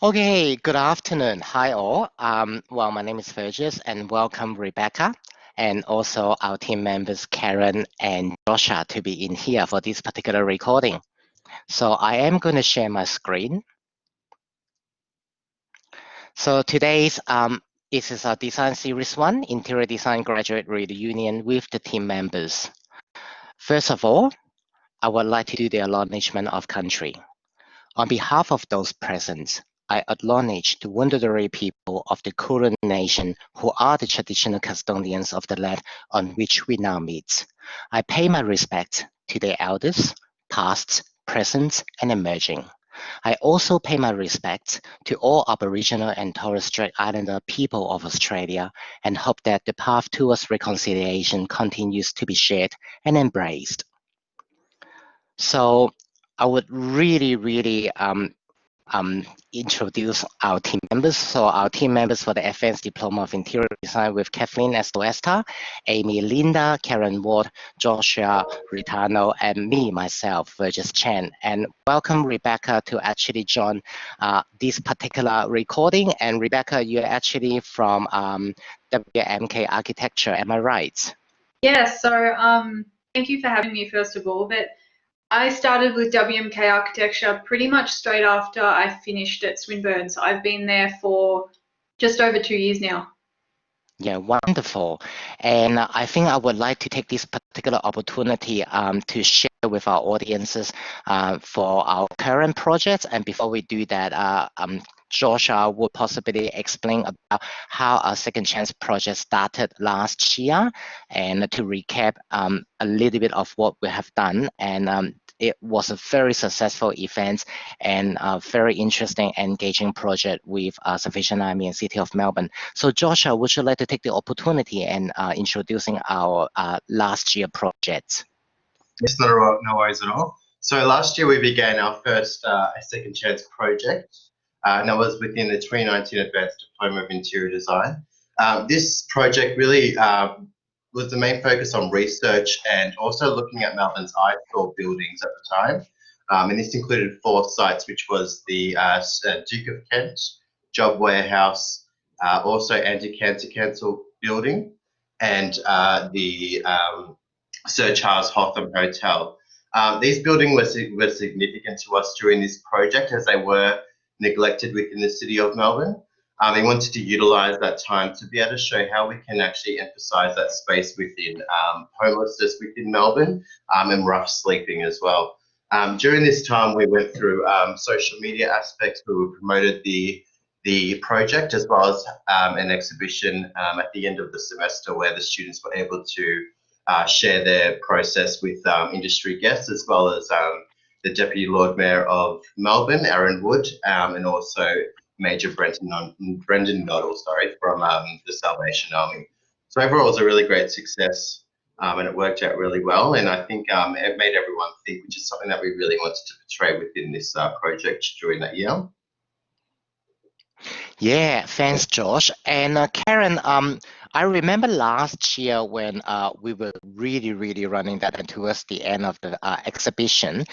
Okay, good afternoon. Hi all. Well, my name is Fergus and welcome Rebecca and also our team members Karen and Joshua to be in here for this particular recording. So I am going to share my screen. So today's this is our Design Series 1 Interior Design Graduate Reunion with the team members. First of all, I would like to do the acknowledgement of country. On behalf of those present, I acknowledge the Wurundjeri people of the Kulin Nation who are the traditional custodians of the land on which we now meet. I pay my respect to their elders, past, present, and emerging. I also pay my respect to all Aboriginal and Torres Strait Islander people of Australia and hope that the path towards reconciliation continues to be shared and embraced. So I would really introduce our team members. So our team members for the Advanced Diploma of Interior Design with Kathleen Estoesta, Amy Linda, Karen Ward, Joshua Ritano, and me, myself, Virgis Chen. And welcome Rebecca to actually join this particular recording. And Rebecca, you're actually from WMK Architecture, am I right? Yeah, so thank you for having me first of all. But I started with WMK Architecture pretty much straight after I finished at Swinburne. So I've been there for just over 2 years now. Yeah, wonderful. And I think I would like to take this particular opportunity to share with our audiences for our current projects. And before we do that, Joshua will possibly explain about how our Second Chance project started last year and to recap a little bit of what we have done. And it was a very successful event and a very interesting, engaging project with Salvation Army and City of Melbourne. So Joshua, would you like to take the opportunity and introducing our last year project? Yes, no worries at all. So last year we began our first Second Chance project, and that was within the 2019 Advanced Diploma of Interior Design. This project really was the main focus on research and also looking at Melbourne's eyesore buildings at the time. And this included 4 sites, which was the Duke of Kent, Job Warehouse, also Anti-Cancer Council building, and the Sir Charles Hotham Hotel. These buildings were significant to us during this project as they were neglected within the City of Melbourne. We wanted to utilise that time to be able to show how we can actually emphasise that space within homelessness within Melbourne and rough sleeping as well. During this time, we went through social media aspects where we promoted the project as well as an exhibition at the end of the semester where the students were able to share their process with industry guests as well as the Deputy Lord Mayor of Melbourne, Aaron Wood, and also Major Brendan Noddle, from the Salvation Army. So overall, it was a really great success and it worked out really well. And I think it made everyone think, which is something that we really wanted to portray within this project during that year. Yeah, thanks, Josh. And Karen, I remember last year when we were really running that, and towards the end of the exhibition.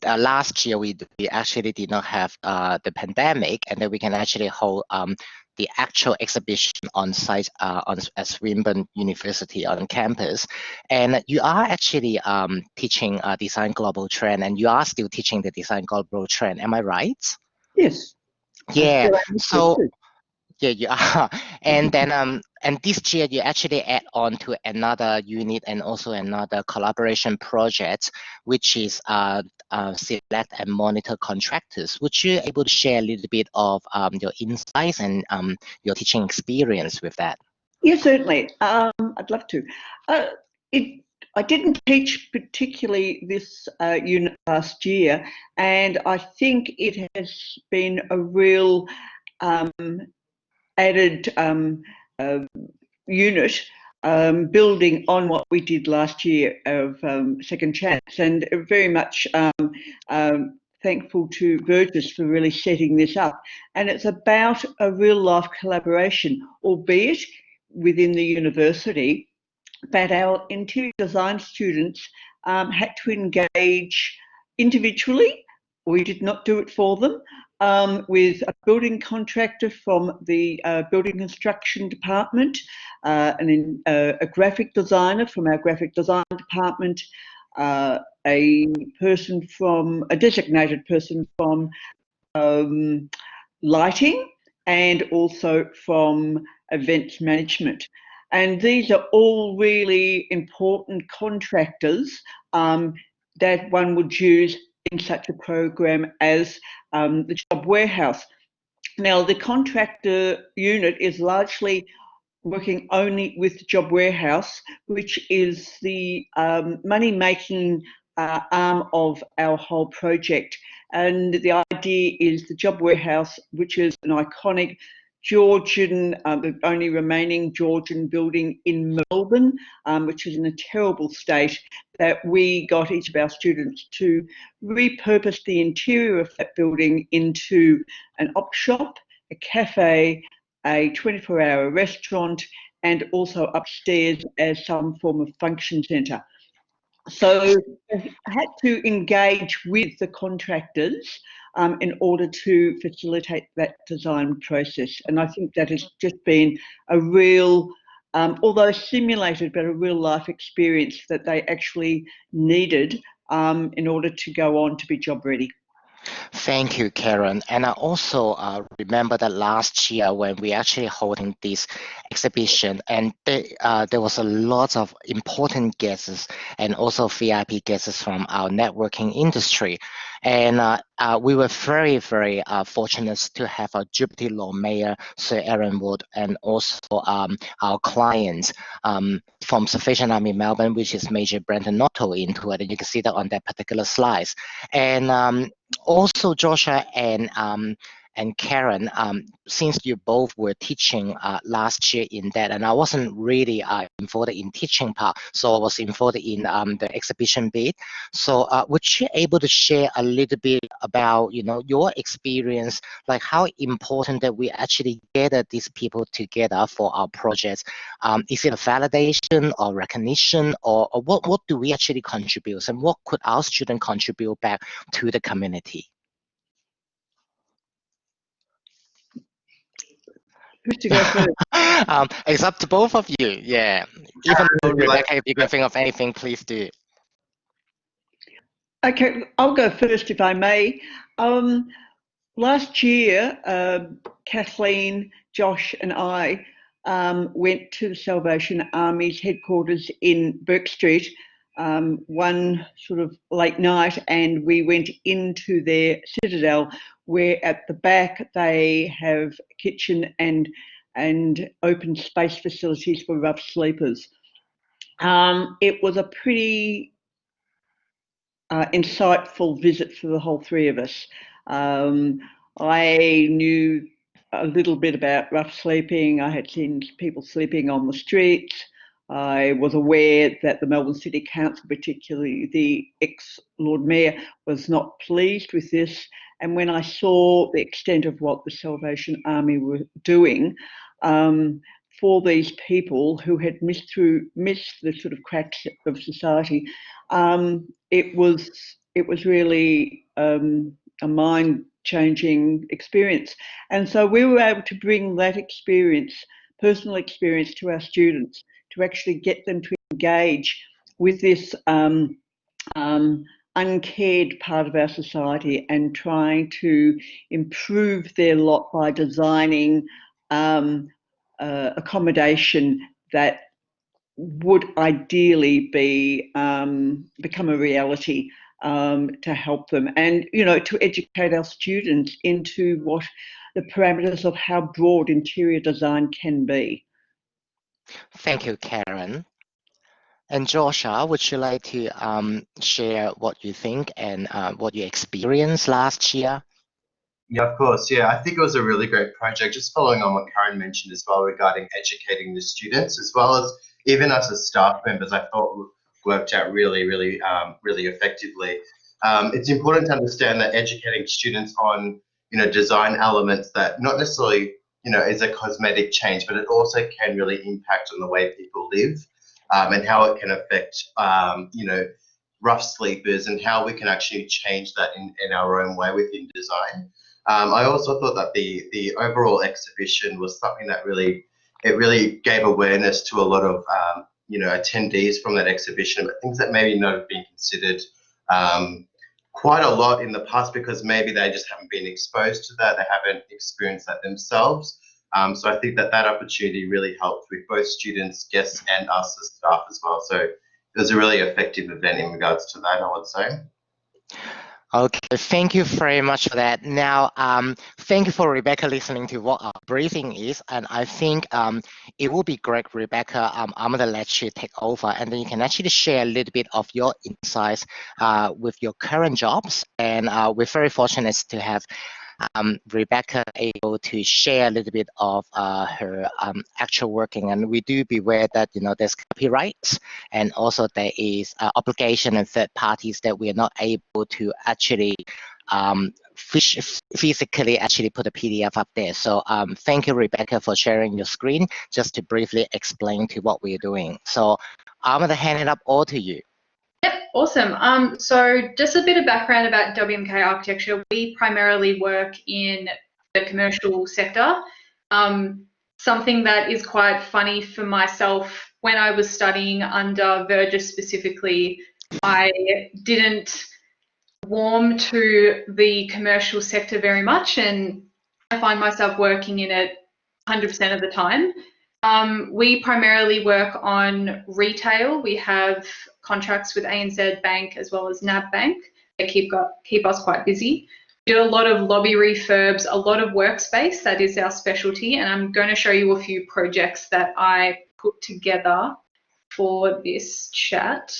Last year we actually did not have the pandemic, and then we can actually hold the actual exhibition on site at Swinburne University on campus. And you are actually teaching Design Global Trend, and you are still teaching the Design Global Trend. Am I right? Yes. Yeah. So yeah, you are. And then and this year you actually add on to another unit and also another collaboration project, which is select and monitor contractors. Would you able to share a little bit of your insights and your teaching experience with that? Yes, certainly. I'd love to. I didn't teach particularly this unit last year, and I think it has been a real added unit building on what we did last year of Second Chance, and very much thankful to Virgis for really setting this up. And it's about a real life collaboration, albeit within the university, that our interior design students had to engage individually. We did not do it for them, with a building contractor from the building construction department, a graphic designer from our graphic design department, a designated person from lighting, and also from events management. And these are all really important contractors that one would use in such a program as the Job Warehouse. Now, the contractor unit is largely working only with Job Warehouse, which is the money-making arm of our whole project. And the idea is the Job Warehouse, which is an iconic Georgian, the only remaining Georgian building in Melbourne, which is in a terrible state, that we got each of our students to repurpose the interior of that building into an op shop, a cafe, a 24-hour restaurant, and also upstairs as some form of function centre. So I had to engage with the contractors in order to facilitate that design process. And I think that has just been a real, although simulated, but a real life experience that they actually needed in order to go on to be job ready. Thank you, Karen. And I also remember that last year when we actually holding this exhibition, and there was a lot of important guests and also VIP guests from our networking industry. And we were very, very fortunate to have our Deputy Lord Mayor, Sir Aaron Wood, and also our clients from Salvation Army Melbourne, which is Major Brendan Noto into it. And you can see that on that particular slide. And also, Joshua and Karen, since you both were teaching last year in that, and I wasn't really involved in teaching part, so I was involved in the exhibition bit. So would you able to share a little bit about, you know, your experience, like how important that we actually gather these people together for our projects? Is it a validation or recognition, or what do we actually contribute, and what could our students contribute back to the community? Who's to go first? It's up to both of you. Yeah. Even though, Rebecca, if you can think of anything, please do. Okay, I'll go first if I may. Last year, Kathleen, Josh, and I went to the Salvation Army's headquarters in Bourke Street one sort of late night, and we went into their citadel, where at the back they have a kitchen and open space facilities for rough sleepers. It was a pretty insightful visit for the whole three of us. I knew a little bit about rough sleeping. I had seen people sleeping on the streets. I was aware that the Melbourne City Council, particularly the ex-Lord Mayor, was not pleased with this. And when I saw the extent of what the Salvation Army were doing for these people who had missed the sort of cracks of society, it was really a mind-changing experience. And so we were able to bring that experience, personal experience, to our students, to actually get them to engage with this uncared part of our society and trying to improve their lot by designing accommodation that would ideally be become a reality to help them, and to educate our students into what the parameters of how broad interior design can be. Thank you, Karen. And Joshua, would you like to share what you think and what you experienced last year? Yeah, of course. Yeah, I think it was a really great project. Just following on what Karen mentioned as well regarding educating the students, as well as even us as staff members, I thought worked out really effectively. It's important to understand that educating students on design elements that not necessarily is a cosmetic change, but it also can really impact on the way people live, and how it can affect rough sleepers, and how we can actually change that in our own way within design. I also thought that the overall exhibition was something that really gave awareness to a lot of attendees from that exhibition, but things that maybe not have been considered quite a lot in the past because maybe they just haven't been exposed to that, they haven't experienced that themselves. So I think that opportunity really helped with both students, guests, and us as staff as well. So it was a really effective event in regards to that, I would say. Okay, thank you very much for that. Now, thank you for Rebecca listening to what our briefing is, and I think it will be great, Rebecca. I'm going to let you take over, and then you can actually share a little bit of your insights with your current jobs. And we're very fortunate to have Rebecca able to share a little bit of her actual working, and we do beware that there's copyrights, and also there is obligation and third parties that we are not able to actually physically actually put a PDF up there. So thank you, Rebecca, for sharing your screen just to briefly explain to what we're doing. So I'm going to hand it up all to you. Yep, awesome. So just a bit of background about WMK Architecture. We primarily work in the commercial sector. Something that is quite funny for myself, when I was studying under Burgess specifically, I didn't warm to the commercial sector very much, and I find myself working in it 100% of the time. We primarily work on retail. We have contracts with ANZ Bank as well as NAB Bank. They keep us quite busy. We do a lot of lobby refurbs, a lot of workspace. That is our specialty, and I'm going to show you a few projects that I put together for this chat.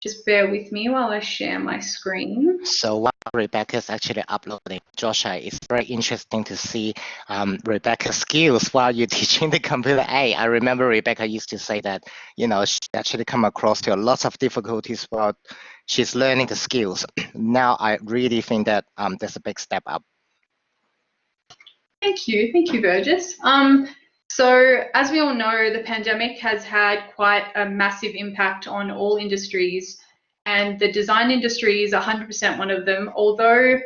Just bear with me while I share my screen. So while Rebecca's actually uploading, Joshua, it's very interesting to see Rebecca's skills while you're teaching the computer A. I remember Rebecca used to say that, she actually come across to lots of difficulties while she's learning the skills. Now I really think that there's a big step up. Thank you, Burgess. So as we all know, the pandemic has had quite a massive impact on all industries, and the design industry is 100% one of them. Although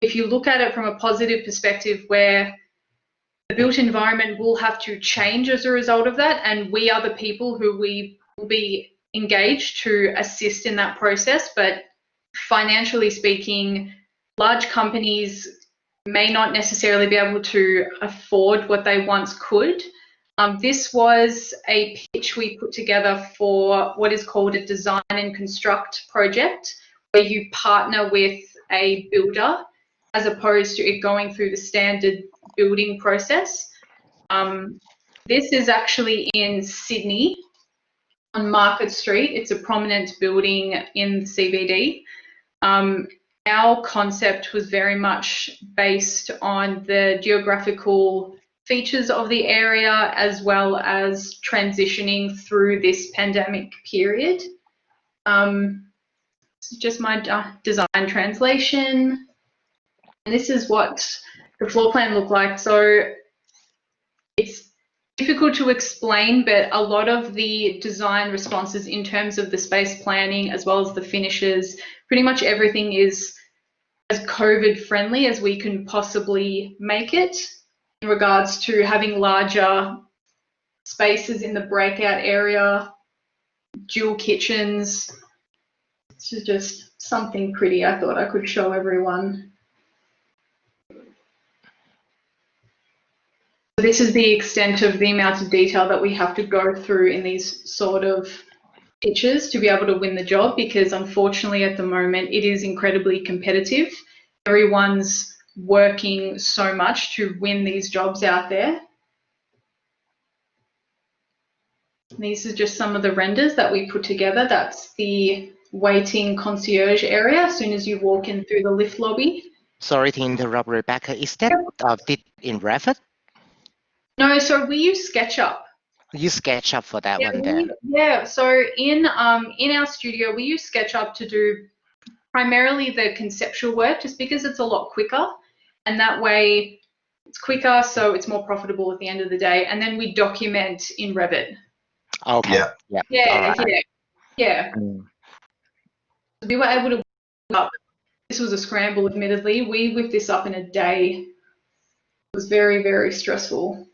if you look at it from a positive perspective, where the built environment will have to change as a result of that, and we are the people who we will be engaged to assist in that process. But financially speaking, large companies may not necessarily be able to afford what they once could. This was a pitch we put together for what is called a design and construct project, where you partner with a builder as opposed to it going through the standard building process. This is actually in Sydney on Market Street. It's a prominent building in the CBD. Our concept was very much based on the geographical features of the area, as well as transitioning through this pandemic period. This is just my design translation. And this is what the floor plan looked like. So it's difficult to explain, but a lot of the design responses in terms of the space planning as well as the finishes, pretty much everything is as COVID friendly as we can possibly make it, in regards to having larger spaces in the breakout area, dual kitchens. This is just something pretty I thought I could show everyone. This is the extent of the amount of detail that we have to go through in these sort of pitches to be able to win the job, because unfortunately at the moment it is incredibly competitive. Everyone's working so much to win these jobs out there. These are just some of the renders that we put together. That's the waiting concierge area as soon as you walk in through the lift lobby. Sorry to interrupt, Rebecca. Is that did in Revit? No, so we use SketchUp. You SketchUp for that one then? Yeah, so in our studio, we use SketchUp to do primarily the conceptual work, just because it's a lot quicker, and that way it's quicker, so it's more profitable at the end of the day. And then we document in Revit. Okay. Yeah. Yeah. We were able to up this was a scramble, admittedly. We whipped this up in a day. It was very, very stressful.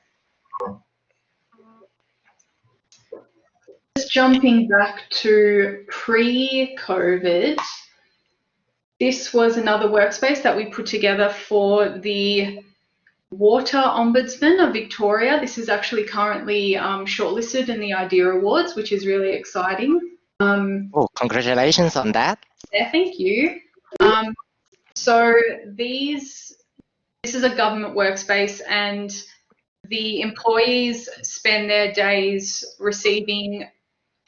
Just jumping back to pre-COVID, this was another workspace that we put together for the Water Ombudsman of Victoria. This is actually currently shortlisted in the IDEA Awards, which is really exciting. Oh, congratulations on that. Yeah, thank you. So this is a government workspace, and the employees spend their days receiving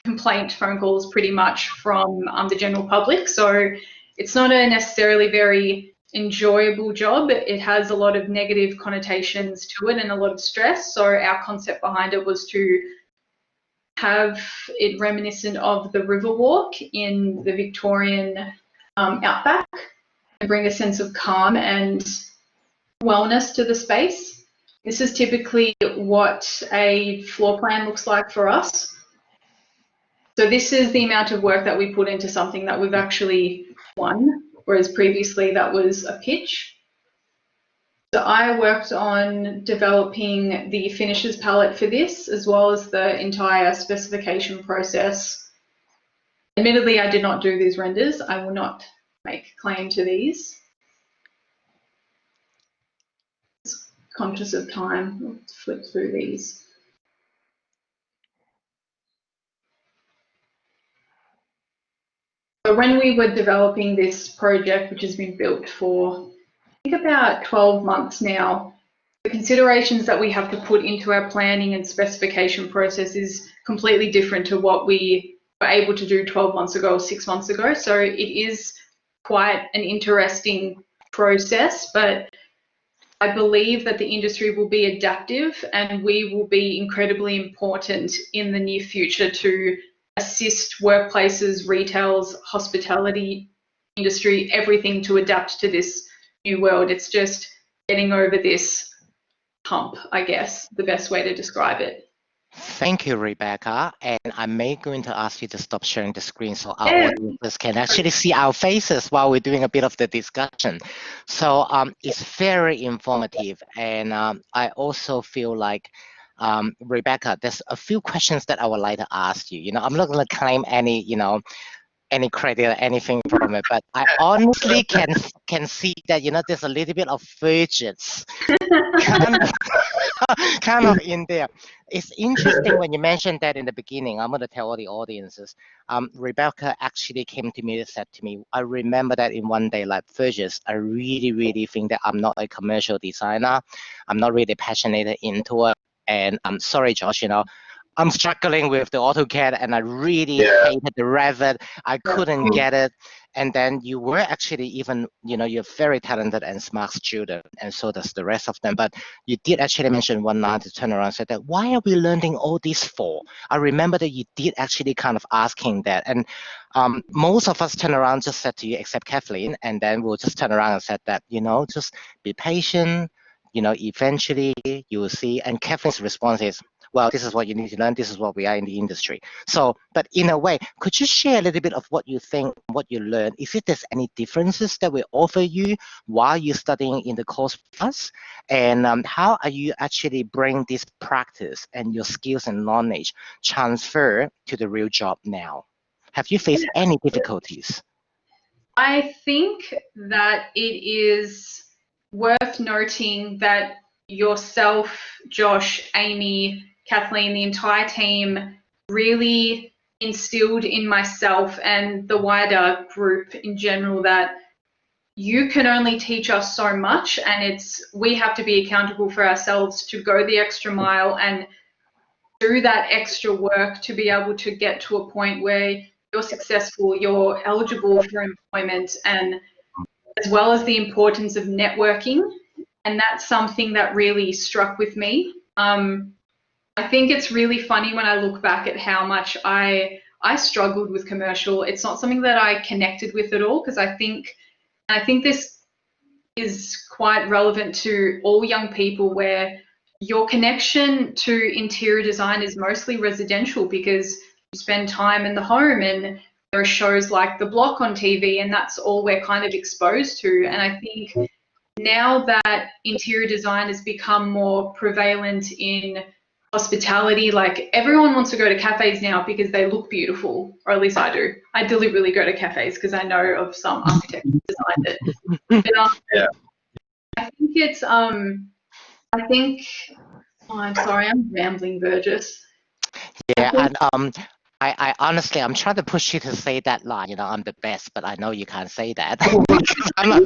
complaint phone calls pretty much from the general public. So it's not a necessarily very enjoyable job. It has a lot of negative connotations to it and a lot of stress. So our concept behind it was to have it reminiscent of the Riverwalk in the Victorian outback and bring a sense of calm and wellness to the space. This is typically what a floor plan looks like for us. So this is the amount of work that we put into something that we've actually won, whereas previously that was a pitch. So I worked on developing the finishes palette for this, as well as the entire specification process. Admittedly, I did not do these renders. I will not make claim to these. Just conscious of time, let's flip through these. So when we were developing this project, which has been built for, I think, about 12 months now, the considerations that we have to put into our planning and specification process is completely different to what we were able to do 12 months ago or 6 months ago. So it is quite an interesting process, but I believe that the industry will be adaptive and we will be incredibly important in the near future to assist workplaces, retails, hospitality industry, everything to adapt to this new world. It's just getting over this hump, I guess, the best way to describe it. Thank you, Rebecca. And I'm going to ask you to stop sharing the screen so our audiences can actually see our faces while we're doing a bit of the discussion. So it's very informative. And I also feel like, Rebecca, there's a few questions that I would like to ask you. You know, I'm not going to claim any, any credit or anything from it, but I honestly can see that, there's a little bit of virgins kind of in there. It's interesting when you mentioned that in the beginning. I'm going to tell all the audiences. Rebecca actually came to me and said to me, I remember that in one day, like, Fergus, I really, really think that I'm not a commercial designer. I'm not really passionate into it. And I'm sorry, Josh, I'm struggling with the AutoCAD and I really hated the Revit. I couldn't get it. And then you were actually even, you're very talented and smart student, and so does the rest of them. But you did actually mention one night to turn around and said that, why are we learning all this for? I remember that you did actually kind of asking that. And most of us turn around just said to you, except Kathleen, and then we'll just turn around and said that, just be patient, eventually you will see. And Kathleen's response is, well, this is what you need to learn. This is what we are in the industry. So, but in a way, could you share a little bit of what you think, what you learned? Is it there's any differences that we offer you while you're studying in the course with us? And how are you actually bring this practice and your skills and knowledge transfer to the real job now? Have you faced any difficulties? I think that it is worth noting that yourself, Josh, Amy, Kathleen, the entire team really instilled in myself and the wider group in general that you can only teach us so much, and we have to be accountable for ourselves to go the extra mile and do that extra work to be able to get to a point where you're successful, you're eligible for employment, and as well as the importance of networking. And that's something that really struck with me. I think it's really funny when I look back at how much I struggled with commercial. It's not something that I connected with at all, because I think this is quite relevant to all young people, where your connection to interior design is mostly residential because you spend time in the home and there are shows like The Block on TV, and that's all we're kind of exposed to. And I think now that interior design has become more prevalent in hospitality, like everyone wants to go to cafes now because they look beautiful, or at least I do. I deliberately go to cafes because I know of some architects who designed it. But, Yeah. I think it's oh, I'm sorry, I'm rambling, Burgess. Yeah, and I honestly, I'm trying to push you to say that line. You know, I'm the best, but I know you can't say that. Because I'm not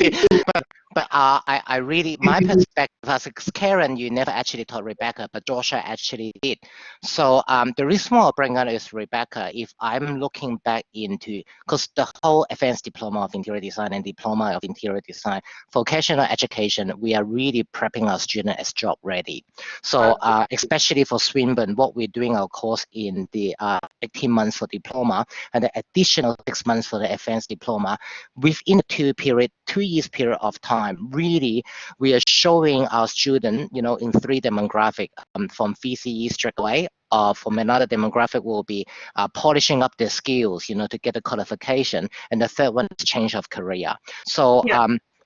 but I really, my perspective as Karen, you never actually taught Rebecca, but Joshua actually did. So the reason why I bring on is Rebecca. If I'm looking back into, because the whole advanced diploma of interior design and diploma of interior design, vocational education, we are really prepping our students as job ready. So especially for Swinburne, what we're doing our course in the 18 months for diploma and the additional 6 months for the advanced diploma, within a 2 years period of time, really we are showing our student, you know, in 3 demographic, from VCE straight away, from another demographic will be polishing up their skills, you know, to get a qualification, and the third one is change of career. So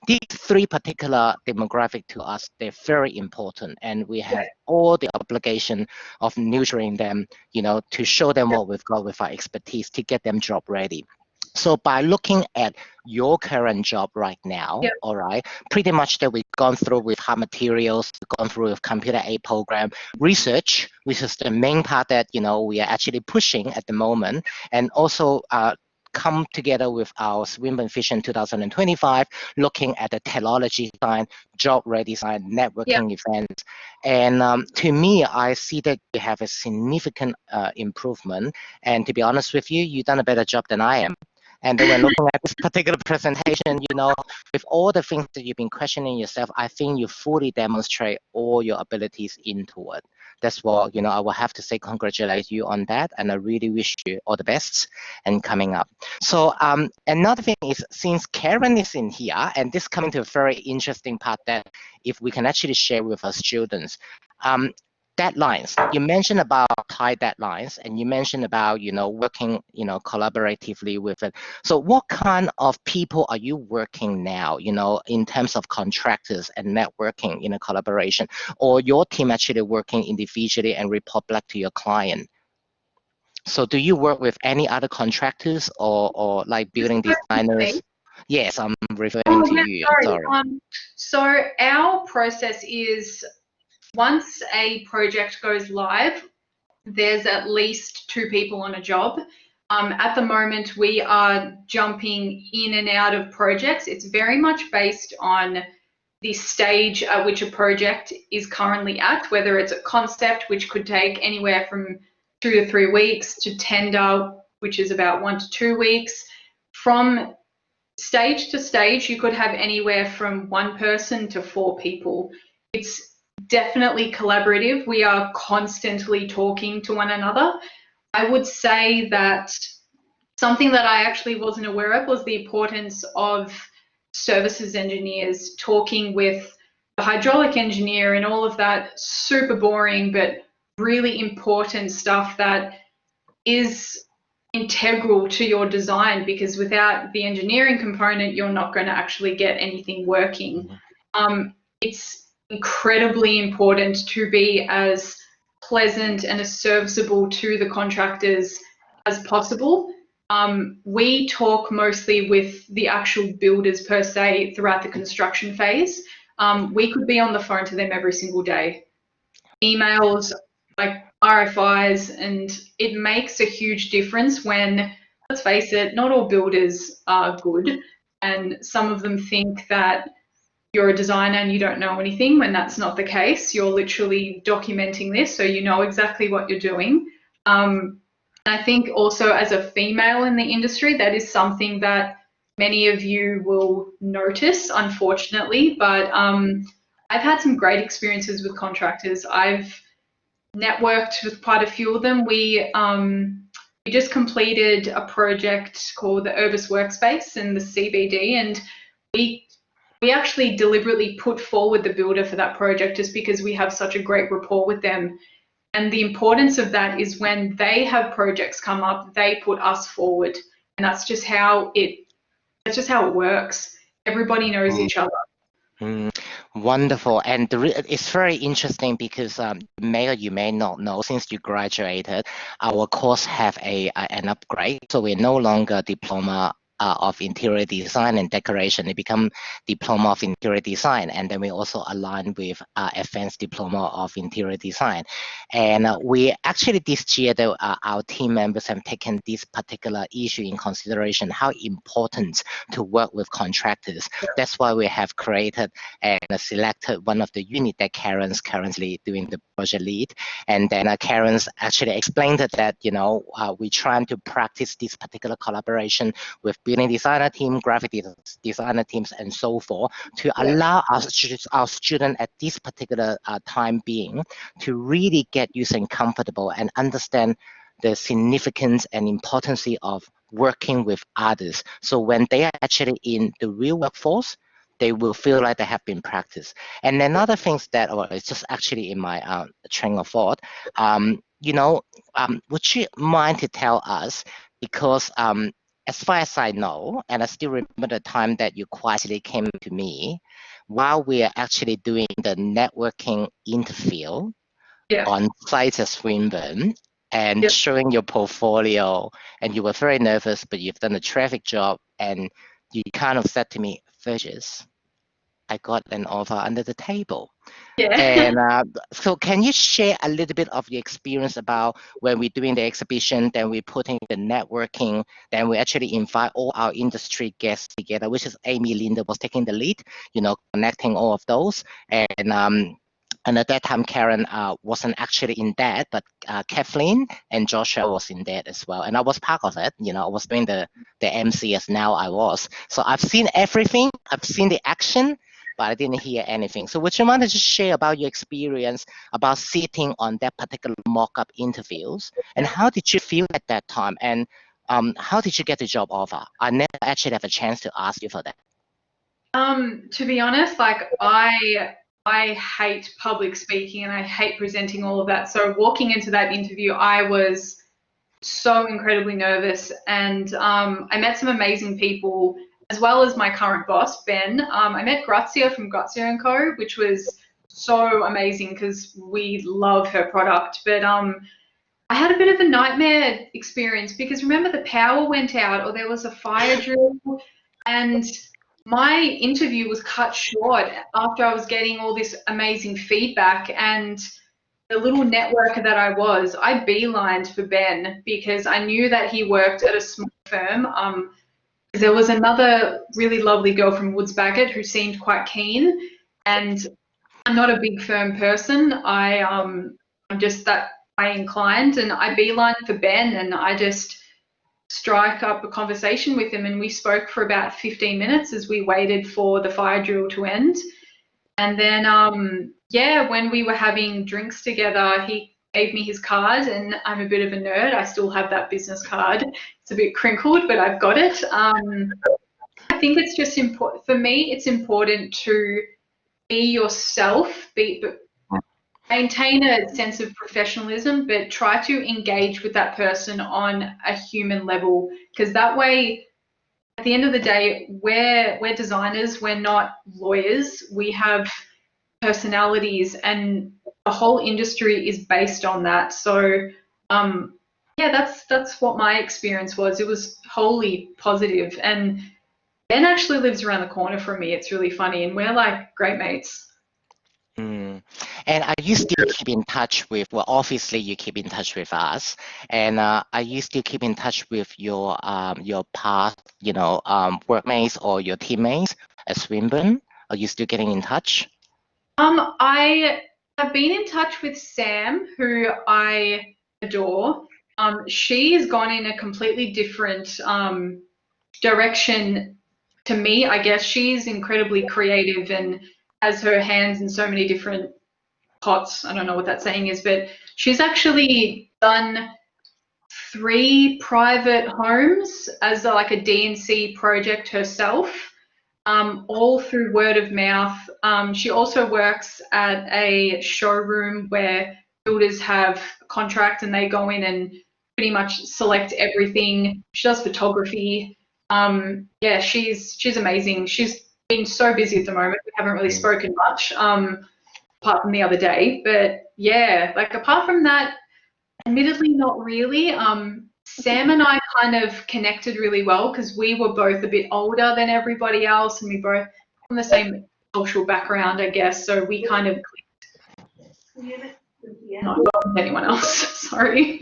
these 3 particular demographic to us, they're very important, and we have all the obligation of nurturing them, you know, to show them what we've got with our expertise to get them job ready. So by looking at your current job right now, all right, pretty much that we've gone through with hard materials, gone through with computer aid program, research, which is the main part that, you know, we are actually pushing at the moment, and also come together with our Swinburne Vision 2025, looking at the technology design, job ready design, networking events. And to me, I see that you have a significant improvement. And to be honest with you, you've done a better job than I am. And then when looking at this particular presentation, you know, with all the things that you've been questioning yourself, I think you fully demonstrate all your abilities into it. That's what, you know, I will have to say congratulate you on that. And I really wish you all the best and coming up. So another thing is, since Karen is in here, and this coming to a very interesting part that if we can actually share with our students, deadlines. You mentioned about high deadlines, and you mentioned about, you know, working, you know, collaboratively with it. So what kind of people are you working now, you know, in terms of contractors and networking in a collaboration, or your team actually working individually and report back to your client? So do you work with any other contractors or like building designers? Yes, I'm referring to you. I'm sorry. So our process is, once a project goes live, there's at least 2 people on a job. At the moment, we are jumping in and out of projects. It's very much based on the stage at which a project is currently at, whether it's a concept, which could take anywhere from 2 to 3 weeks, to tender, which is about 1 to 2 weeks. From stage to stage, you could have anywhere from 1 person to 4 people. It's definitely collaborative. We are constantly talking to one another. I would say that something that I actually wasn't aware of was the importance of services engineers talking with the hydraulic engineer and all of that super boring but really important stuff that is integral to your design, because without the engineering component, you're not going to actually get anything working. It's incredibly important to be as pleasant and as serviceable to the contractors as possible. We talk mostly with the actual builders per se throughout the construction phase. We could be on the phone to them every single day. Emails, like RFIs, and it makes a huge difference when, let's face it, not all builders are good, and some of them think that you're a designer and you don't know anything, when that's not the case. You're literally documenting this, so you know exactly what you're doing. I think also as a female in the industry, that is something that many of you will notice, unfortunately, but I've had some great experiences with contractors. I've networked with quite a few of them. We just completed a project called the Urbis Workspace in the CBD, and we actually deliberately put forward the builder for that project just because we have such a great rapport with them. And the importance of that is when they have projects come up, they put us forward and that's just how it works. Everybody knows each other. Wonderful, and it's very interesting because you may not know, since you graduated, our course have an upgrade, so we're no longer diploma of interior design and decoration. It become diploma of interior design, and then we also align with advanced diploma of interior design. And we actually this year, our team members have taken this particular issue in consideration, how important to work with contractors. That's why we have created and selected one of the unit that Karen's currently doing the project lead. And then Karen's actually explained that, we're trying to practice this particular collaboration with building designer team, graphic designer teams, and so forth, to allow our student at this particular time being to really get using comfortable and understand the significance and importance of working with others. So when they are actually in the real workforce, they will feel like they have been practiced. And another things that, it's just actually in my train of thought, would you mind to tell us, because as far as I know, and I still remember the time that you quietly came to me while we are actually doing the networking interview on site at Swinburne, and showing your portfolio, and you were very nervous, but you've done a terrific job, and you kind of said to me, Fergus, I got an offer under the table. And so can you share a little bit of your experience about when we're doing the exhibition, then we're putting the networking, then we actually invite all our industry guests together, which is Amy Linda was taking the lead, connecting all of those. And at that time, Karen wasn't actually in that, but Kathleen and Joshua was in that as well. And I was part of it. I was doing the MC as now I was. So I've seen everything. I've seen the action, but I didn't hear anything. So would you mind to just share about your experience about sitting on that particular mock-up interviews, and how did you feel at that time? And how did you get the job offer? I never actually have a chance to ask you for that. To be honest, I hate public speaking and I hate presenting, all of that. So walking into that interview, I was so incredibly nervous, and I met some amazing people, as well as my current boss, Ben. I met Grazia from Grazia & Co., which was so amazing because we love her product. But I had a bit of a nightmare experience because remember, the power went out, or there was a fire drill, and my interview was cut short after I was getting all this amazing feedback. And the little networker that I was, I beelined for Ben because I knew that he worked at a small firm. There was another really lovely girl from Woods Bagot who seemed quite keen, and I'm not a big firm person. I'm just that way inclined, and I beelined for Ben, and I just strike up a conversation with him, and we spoke for about 15 minutes as we waited for the fire drill to end. And then when we were having drinks together, he gave me his card, and I'm a bit of a nerd. I still have that business card. It's a bit crinkled, but I've got it. I think it's just important for me. It's important to be yourself, but maintain a sense of professionalism, but try to engage with that person on a human level, because that way, at the end of the day, we're designers, we're not lawyers. We have personalities, and the whole industry is based on that. So that's what my experience was. It was wholly positive, and Ben actually lives around the corner from me. It's really funny, and we're like great mates. And are you still keep in touch with, well, obviously you keep in touch with us, and are you still keep in touch with your past, workmates or your teammates at Swinburne? Are you still getting in touch? I have been in touch with Sam, who I adore. She has gone in a completely different direction to me. I guess she's incredibly creative and has her hands in so many different pots. I don't know what that saying is, but she's actually done 3 private homes as like a D&C project herself, all through word of mouth. She also works at a showroom where builders have a contract and they go in and pretty much select everything. She does photography. Yeah, she's amazing. She's been so busy at the moment. We haven't really spoken much, apart from the other day. But yeah, like apart from that, admittedly not really. Sam and I kind of connected really well because we were both a bit older than everybody else, and we both from the same social background, I guess. So we kind of not with anyone else. Sorry.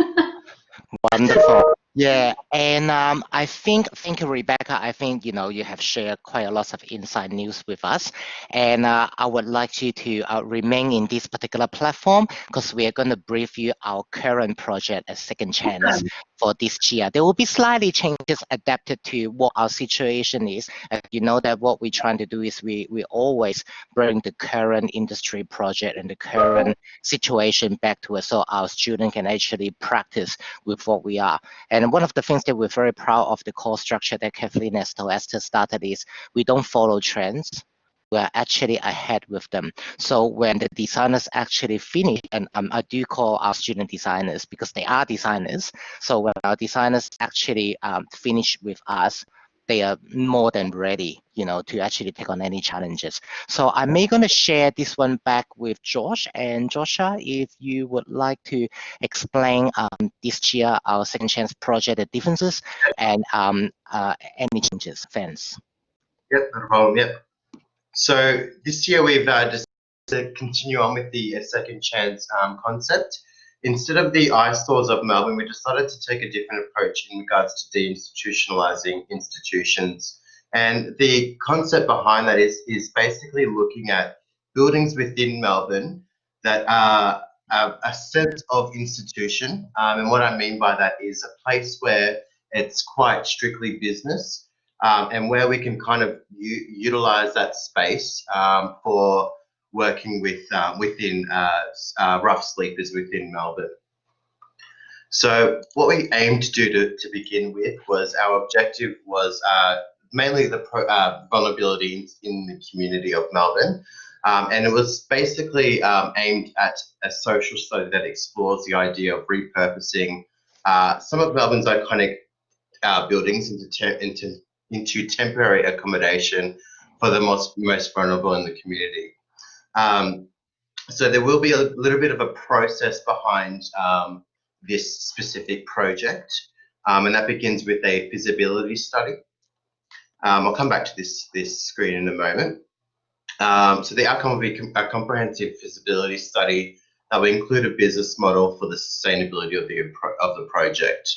Wonderful. Yeah, and I think, thank you, Rebecca. I think, you know, you have shared quite a lot of inside news with us. And I would like you to remain in this particular platform because we are going to brief you our current project as Second Chance for this year. There will be slightly changes adapted to what our situation is. You know that what we're trying to do is we always bring the current industry project and the current situation back to us so our students can actually practice with what we are. And one of the things that we're very proud of the course structure that Kathleen and Esther started is we don't follow trends. We're actually ahead with them. So when the designers actually finish, and I do call our student designers because they are designers. So when our designers actually finish with us, they are more than ready, you know, to actually take on any challenges. So I'm going to share this one back with Josh. And Joshua, if you would like to explain this year our Second Chance project, the differences and any changes. Thanks. Yep, no problem. Yep. So this year we've just to continue on with the Second Chance concept. Instead of the iStores of Melbourne, we decided to take a different approach in regards to deinstitutionalizing institutions. And the concept behind that is basically looking at buildings within Melbourne that are a sense of institution. And what I mean by that is a place where it's quite strictly business and where we can kind of utilize that space for working with within rough sleepers within Melbourne. So what we aimed to do to begin with was our objective was mainly the vulnerability in the community of Melbourne. And it was basically aimed at a social study that explores the idea of repurposing some of Melbourne's iconic buildings into temporary accommodation for the most vulnerable in the community. So there will be a little bit of a process behind this specific project, and that begins with a feasibility study. I'll come back to this screen in a moment. So the outcome will be a comprehensive feasibility study that will include a business model for the sustainability of the project.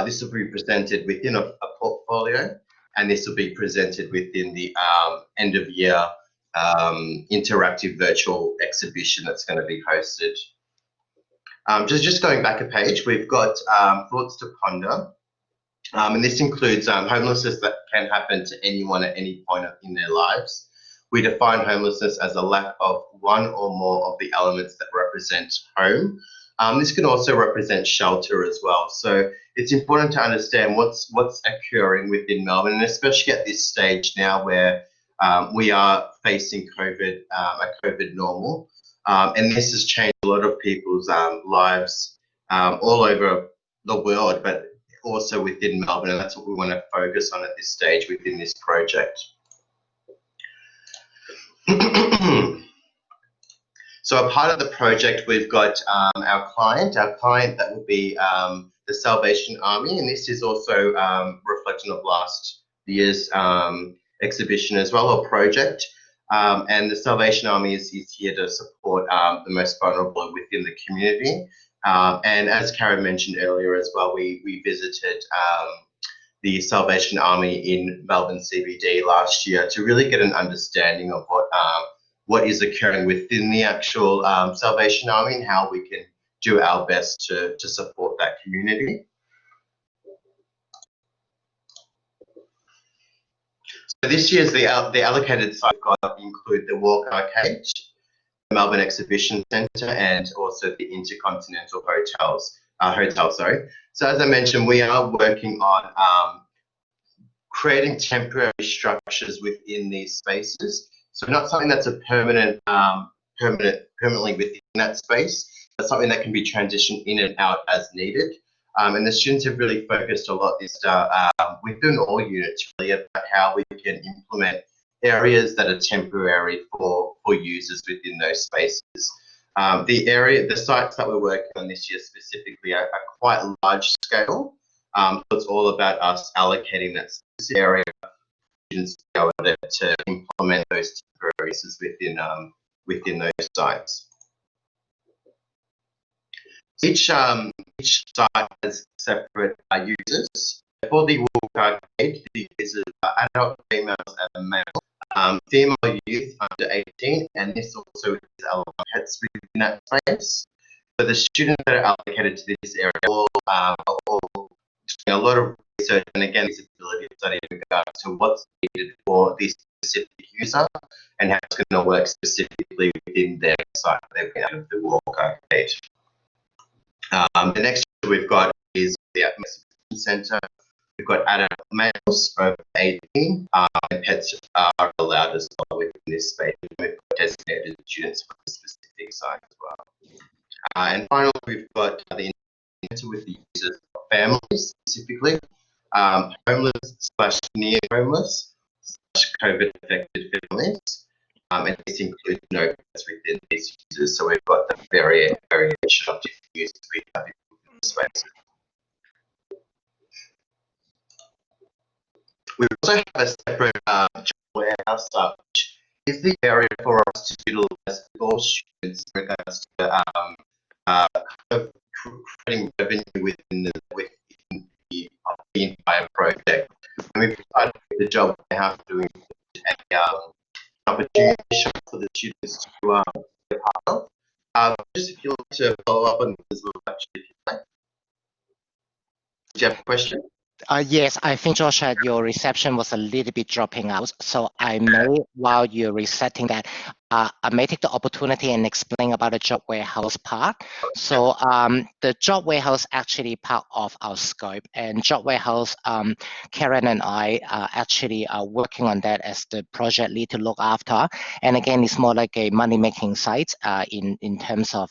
This will be presented within a portfolio, and this will be presented within the end of year interactive virtual exhibition that's going to be hosted. Just going back a page, we've got thoughts to ponder, and this includes homelessness that can happen to anyone at any point in their lives. We define homelessness as a lack of one or more of the elements that represent home. This can also represent shelter as well. So it's important to understand what's occurring within Melbourne, and especially at this stage now where we are facing COVID, a COVID normal. And this has changed a lot of people's lives all over the world, but also within Melbourne, and that's what we want to focus on at this stage within this project. So a part of the project, we've got our client that will be the Salvation Army, and this is also reflection of last year's exhibition as well, or project. And the Salvation Army is here to support the most vulnerable within the community. And as Karen mentioned earlier as well, we visited the Salvation Army in Melbourne CBD last year to really get an understanding of what is occurring within the actual Salvation Army and how we can do our best to support that community. So this year's the allocated site include the Walk Arcade, the Melbourne Exhibition Centre, and also the Intercontinental Hotel. So as I mentioned, we are working on creating temporary structures within these spaces. So not something that's a permanently within that space, but something that can be transitioned in and out as needed. And the students have really focused a lot this within all units really about how we can implement areas that are temporary for users within those spaces. The sites that we're working on this year specifically are quite large scale. So it's all about us allocating that area for students to be able to implement those temporary uses within those sites. Each site has separate users. For the Walk Arcade, the users are adult females and male. Female youth under 18, and this also is allowed pets within that space. So the students that are allocated to this area are all doing a lot of research and again disability study in regards to what's needed for this specific user and how it's going to work specifically within their site that they've been out of the Walk Arcade. The next we've got is the Exhibition Centre. We've got adult males over 18, and pets are allowed as well within this space. We've got designated students for the specific site as well. And finally, we've got the Centre with the users of families, specifically homeless / near homeless / COVID-affected families. And this includes no pets within these users. So we've got the variation of different users we have in the space. We also have a separate job warehouse, which is the area for us to utilize all students in regards to creating revenue within the entire project. And we've decided the job warehouse doing opportunity for the students to be part of. Just if you'd like to follow up on this as well, actually, if you'd like. Do you have a question? Yes, I think, Josh, your reception was a little bit dropping out. So I may, while you're resetting that, I may take the opportunity and explain about the job warehouse part. So the job warehouse actually part of our scope, and job warehouse, Karen and I actually are working on that as the project lead to look after. And again, it's more like a money-making site in terms of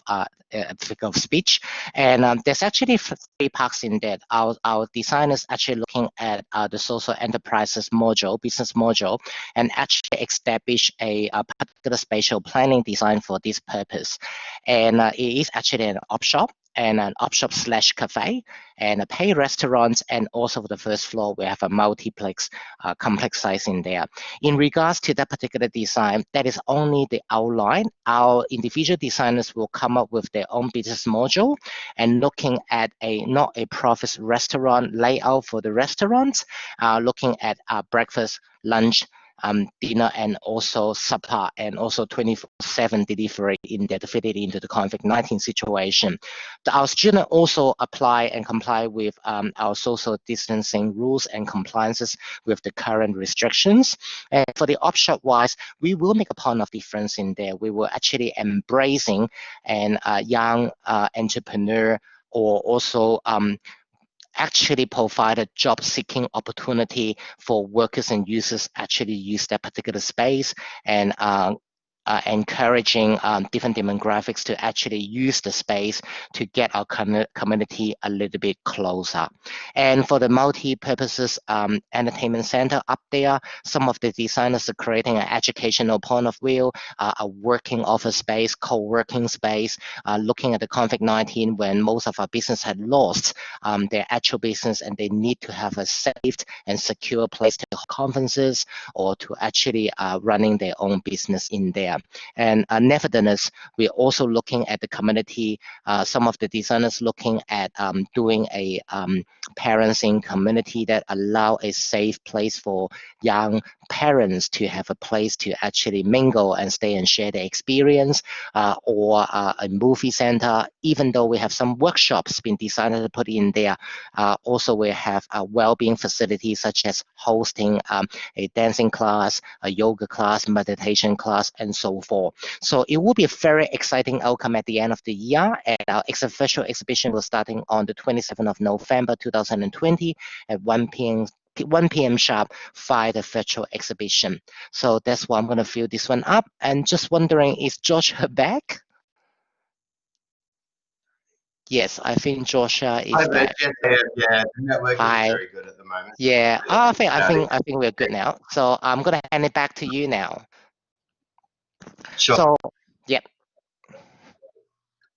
figure of speech. And there's actually 3 parts in that. Our designers actually looking at the social enterprises module, business module, and actually establish a particular spatial planning design for this purpose. And it is actually an op shop and an op shop / cafe and a pay restaurant, and also the first floor we have a multiplex complex size in there. In regards to that particular design, that is only the outline. Our individual designers will come up with their own business module and looking at not a profit restaurant layout for the restaurants, looking at breakfast, lunch, dinner, and also supper, and also 24/7 delivery in there to fit it into the COVID-19 situation. Our students also apply and comply with our social distancing rules and compliances with the current restrictions. And for the op shop wise, we will make a point of difference in there. We will actually embracing an young entrepreneur, or also actually provide a job-seeking opportunity for workers and users actually use that particular space, and encouraging different demographics to actually use the space to get our community a little bit closer. And for the multi-purposes entertainment center up there, some of the designers are creating an educational point of view, a working office space, co-working space, looking at the COVID-19 when most of our business had lost their actual business, and they need to have a safe and secure place to hold conferences or to actually running their own business in there. And nevertheless, we're also looking at the community. Some of the designers looking at doing a parenting community that allow a safe place for young parents to have a place to actually mingle and stay and share their experience, or a movie center. Even though we have some workshops been designed to put in there, also we have a well-being facility such as hosting a dancing class, a yoga class, meditation class, and so forth. So it will be a very exciting outcome at the end of the year. And our virtual exhibition will starting on the 27th of November 2020 at 1 p.m. sharp via the virtual exhibition. So that's why I'm going to fill this one up. And just wondering, is George back? Yes, I think Joshua is Hi, back. yeah, the network isn't Hi. very good at the moment. Yeah, Yeah, I think we're good now. So I'm gonna hand it back to you now. sure. So, yeah.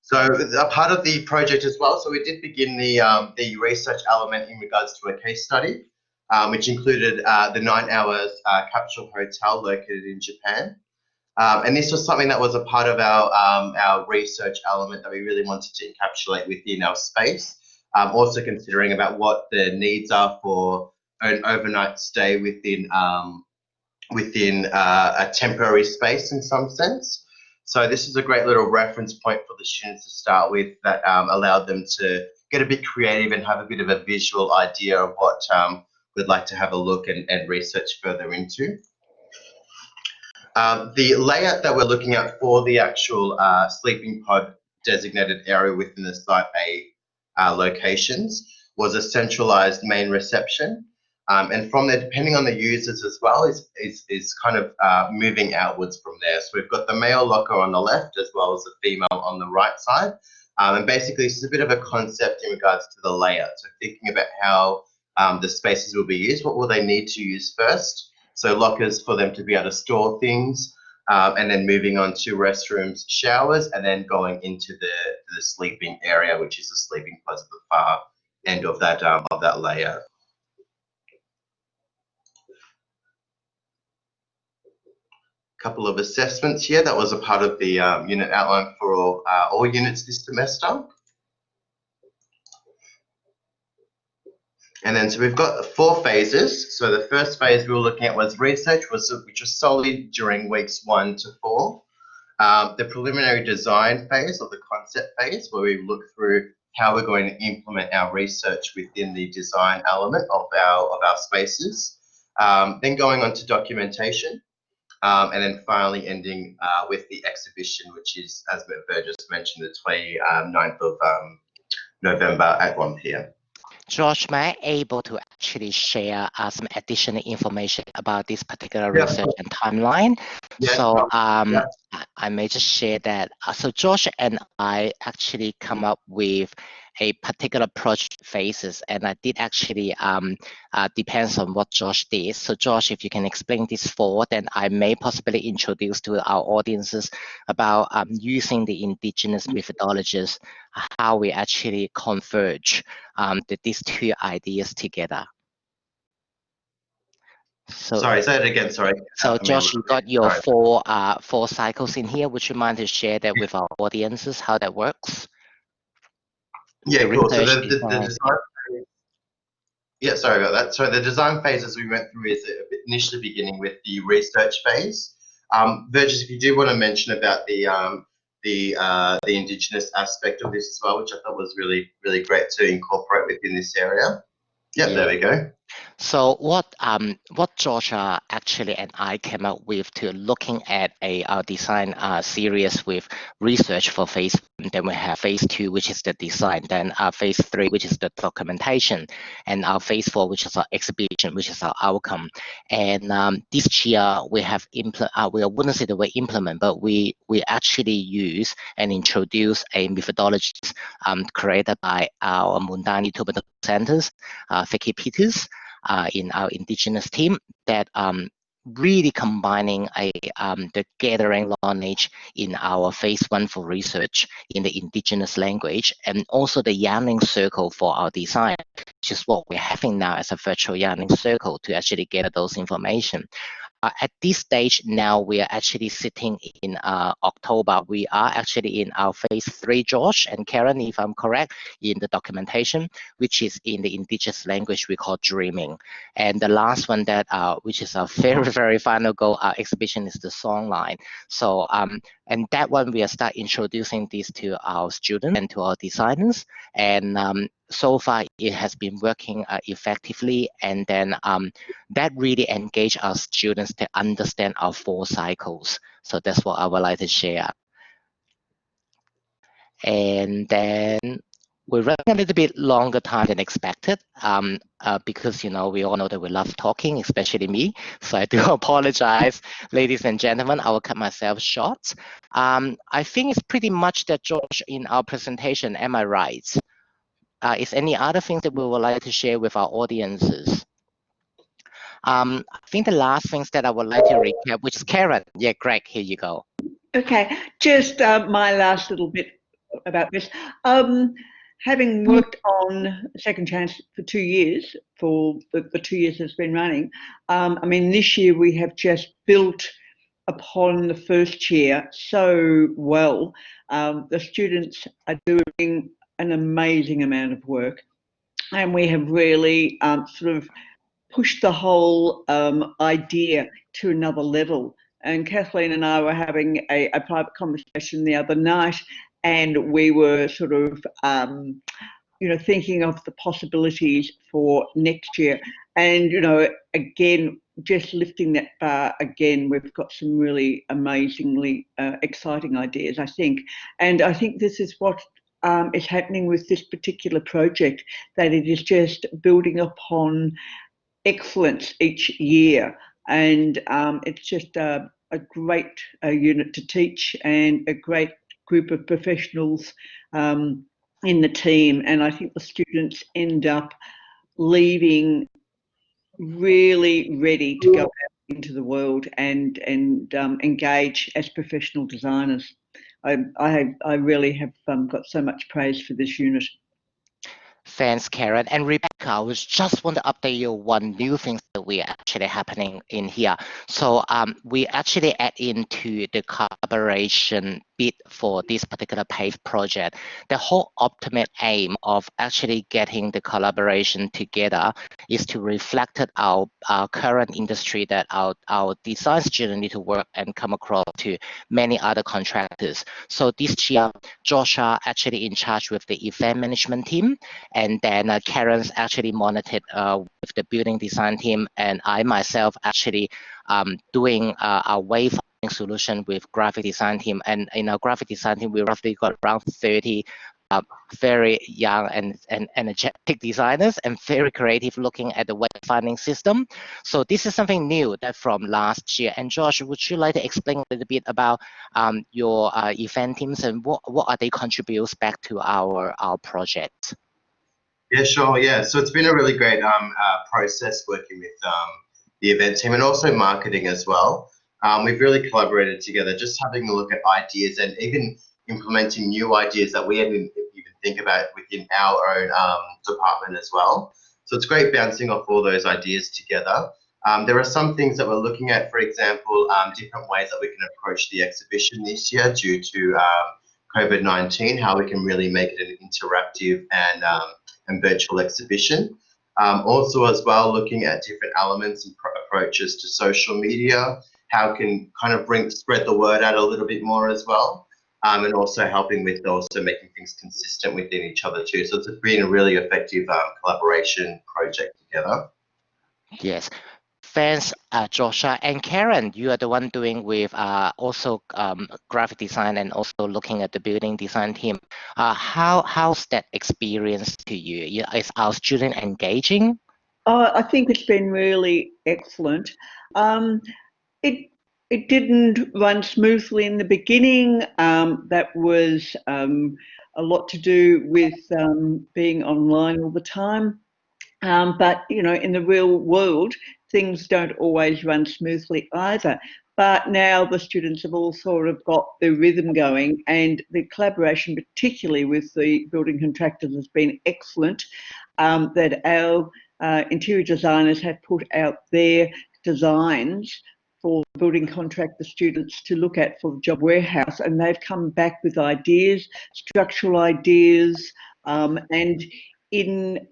So a part of the project as well. So we did begin the research element in regards to a case study, which included the 9 Hours capsule hotel located in Japan. And this was something that was a part of our research element that we really wanted to encapsulate within our space. Also considering about what the needs are for an overnight stay within a temporary space in some sense. So this is a great little reference point for the students to start with that allowed them to get a bit creative and have a bit of a visual idea of what we'd like to have a look and research further into. The layout that we're looking at for the actual sleeping pod designated area within the Site A locations was a centralized main reception. And from there, depending on the users as well, is kind of moving outwards from there. So we've got the male locker on the left as well as the female on the right side. And basically, this is a bit of a concept in regards to the layout. So thinking about how the spaces will be used, what will they need to use first? So lockers for them to be able to store things, and then moving on to restrooms, showers, and then going into the sleeping area, which is the sleeping pods at the far end of that layout. Couple of assessments here. That was a part of the unit outline for all units this semester. And then so we've got 4 phases. So the first phase we were looking at was research, which was solely during weeks 1 to 4. The preliminary design phase or the concept phase, where we look through how we're going to implement our research within the design element of our spaces. Then going on to documentation. And then finally ending with the exhibition, which is, as Burgess mentioned, the 29th of November at 1 p.m. Josh, may I able to actually share some additional information about this particular Yeah, research and timeline? Yeah, So yeah. I may just share that. So Josh and I actually come up with a particular project phases, and I did actually depends on what Josh did. So Josh, if you can explain this forward, then I may possibly introduce to our audiences about using the indigenous methodologies, how we actually converge these 2 ideas together. So, Sorry, say it again. Sorry. So Josh, you got your Sorry. 4 cycles in here. Would you mind to share that with our audiences, how that works? Yeah, The cool. So research the design. design. Yeah, sorry about that. So the design phases we went through is initially beginning with the research phase. Burgess, if you do want to mention about the Indigenous aspect of this as well, which I thought was really, really great to incorporate within this area. Yep, Yeah. there we go. So what Georgia actually and I came up with to looking at our design series with research for phase 1, then we have phase 2, which is the design, then phase 3, which is the documentation, and our phase 4, which is our exhibition, which is our outcome. And this year we have we wouldn't say the word implement, but we actually use and introduce a methodology created by our Mundani Tuberculosis Centers, Vicky Peters, in our Indigenous team that really combining the gathering knowledge in our phase 1 for research in the Indigenous language, and also the yarning circle for our design, which is what we're having now as a virtual yarning circle to actually gather those information. At this stage now, we are actually sitting in October. We are actually in our phase 3, Josh and Karen, if I'm correct, in the documentation, which is in the Indigenous language we call dreaming. And the last one that, which is our very, very final goal, our exhibition, is the songline. So, and that one we are start introducing this to our students and to our designers. And so far it has been working effectively, and then that really engage our students to understand our 4 cycles. So that's what I would like to share. And then we're running a little bit longer time than expected because, you know, we all know that we love talking, especially me. So I do apologize, ladies and gentlemen. I will cut myself short. I think it's pretty much that, Josh, in our presentation. Am I right? Is any other things that we would like to share with our audiences? I think the last things that I would like to recap, which is Karen. Yeah, Greg, here you go. Okay, just my last little bit about this. Having worked on Second Chance for 2 years, for the 2 years it's been running, I mean, this year we have just built upon the first year so well. The students are doing an amazing amount of work, and we have really sort of pushed the whole idea to another level. And Kathleen and I were having a private conversation the other night, and we were sort of, you know, thinking of the possibilities for next year. And, you know, again, just lifting that bar again, we've got some really amazingly exciting ideas, I think. And I think this is what is happening with this particular project, that it is just building upon excellence each year, and it's just a great unit to teach and a great group of professionals in the team. And I think the students end up leaving really ready to go out into the world and engage as professional designers. I really have got so much praise for this unit. Thanks, Karen. And Rebecca, I was just want to update you one new thing that we are actually happening in here. So we actually add into the collaboration bid for this particular PAVE project. The whole ultimate aim of actually getting the collaboration together is to reflect our current industry, that our design students need to work and come across to many other contractors. So this year, Joshua actually in charge with the event management team, and then Karen's actually monitored with the building design team, and I myself actually doing our wayfinding solution with graphic design team. And in our graphic design team, we roughly got around 30 very young and energetic designers and very creative looking at the wayfinding system. So this is something new that from last year. And Josh, would you like to explain a little bit about your event teams and what are they contributes back to our project? Yeah, sure. Yeah, so it's been a really great process working with the event team and also marketing as well. We've really collaborated together, just having a look at ideas and even implementing new ideas that we didn't even think about within our own department as well. So it's great bouncing off all those ideas together. There are some things that we're looking at, for example, different ways that we can approach the exhibition this year due to COVID-19, how we can really make it an interactive and virtual exhibition. Also as well, looking at different elements and approaches to social media, how can kind of spread the word out a little bit more as well, and also helping with also making things consistent within each other too. So it's been a really effective collaboration project together. Yes. Thanks, Joshua. And Karen, you are the one doing with also graphic design and also looking at the building design team. How's that experience to you? Is our student engaging? I think it's been really excellent. It didn't run smoothly in the beginning. That was a lot to do with being online all the time. But you know, in the real world, things don't always run smoothly either. But now the students have all sort of got their rhythm going, and the collaboration, particularly with the building contractors, has been excellent. That our interior designers have put out their designs for building contractor students to look at for the job warehouse, and they've come back with ideas, structural ideas, and in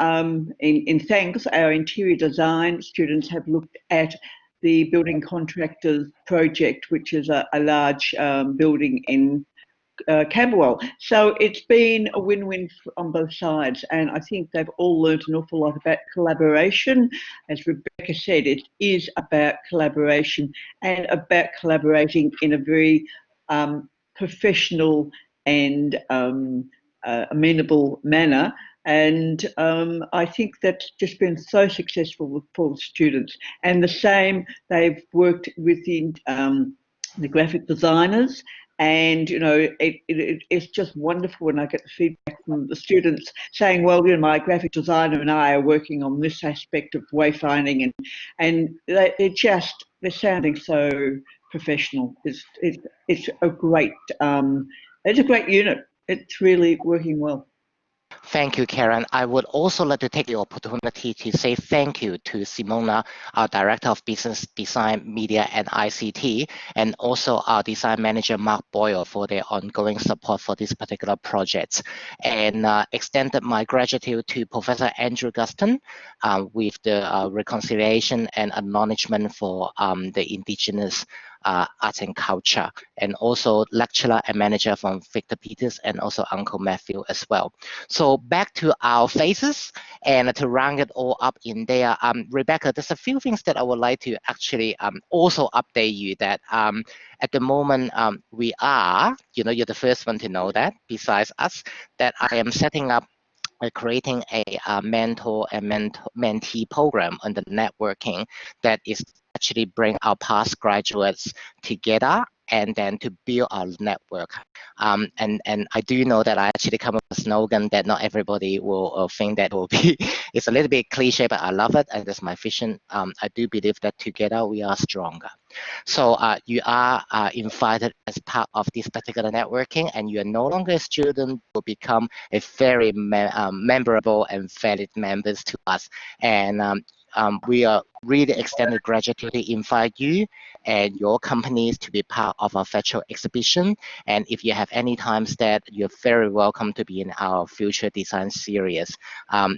thanks, our interior design students have looked at the building contractors project, which is a large building in Camberwell. So it's been a win-win on both sides, and I think they've all learned an awful lot about collaboration. As Rebecca said, it is about collaboration and about collaborating in a very professional and amenable manner. And I think that's just been so successful for the students. And the same, they've worked with the graphic designers. And, you know, it's just wonderful when I get the feedback from the students saying, well, you know, my graphic designer and I are working on this aspect of wayfinding, and they're sounding so professional. It's a great unit. It's really working well. Thank you, Karen. I would also like to take the opportunity to say thank you to Simona, our Director of Business Design, Media and ICT, and also our Design Manager, Mark Boyle, for their ongoing support for this particular project. And extended my gratitude to Professor Andrew Guston with the reconciliation and acknowledgement for the Indigenous art and culture, and also lecturer and manager from Victor Peters, and also Uncle Matthew as well. So back to our phases, and to round it all up in there, Rebecca, there's a few things that I would like to actually also update you that at the moment we are, you know, you're the first one to know that besides us, that I am setting up creating a mentor and mentee program on the networking that is actually bring our past graduates together and then to build our network. And I do know that I actually come up with a slogan that not everybody will think that will be, it's a little bit cliche, but I love it, and that's my vision. I do believe that together we are stronger. So you are invited as part of this particular networking, and you are no longer a student, will become a very memorable and valid members to us. And we are really extended gratitude to invite you and your companies to be part of our virtual exhibition. And if you have any times that, you're very welcome to be in our future design series.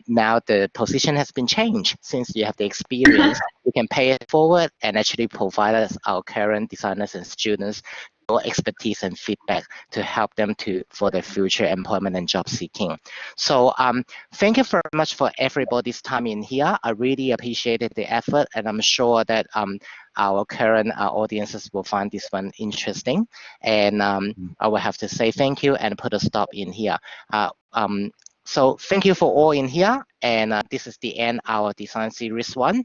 Now the position has been changed. Since you have the experience, you can pay it forward and actually provide us, our current designers and students, your expertise and feedback to help them for their future employment and job seeking. So thank you very much for everybody's time in here. I really appreciated the effort, and I'm sure that our current audiences will find this one interesting. And I will have to say thank you and put a stop in here. So thank you for all in here, and this is the end of our Design Series 1.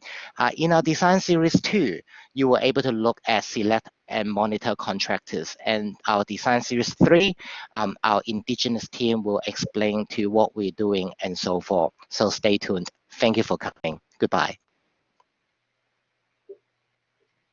In our Design Series 2, you were able to look at, select and monitor contractors, and our Design Series 3, our Indigenous team will explain to what we're doing and so forth. So stay tuned. Thank you for coming. Goodbye.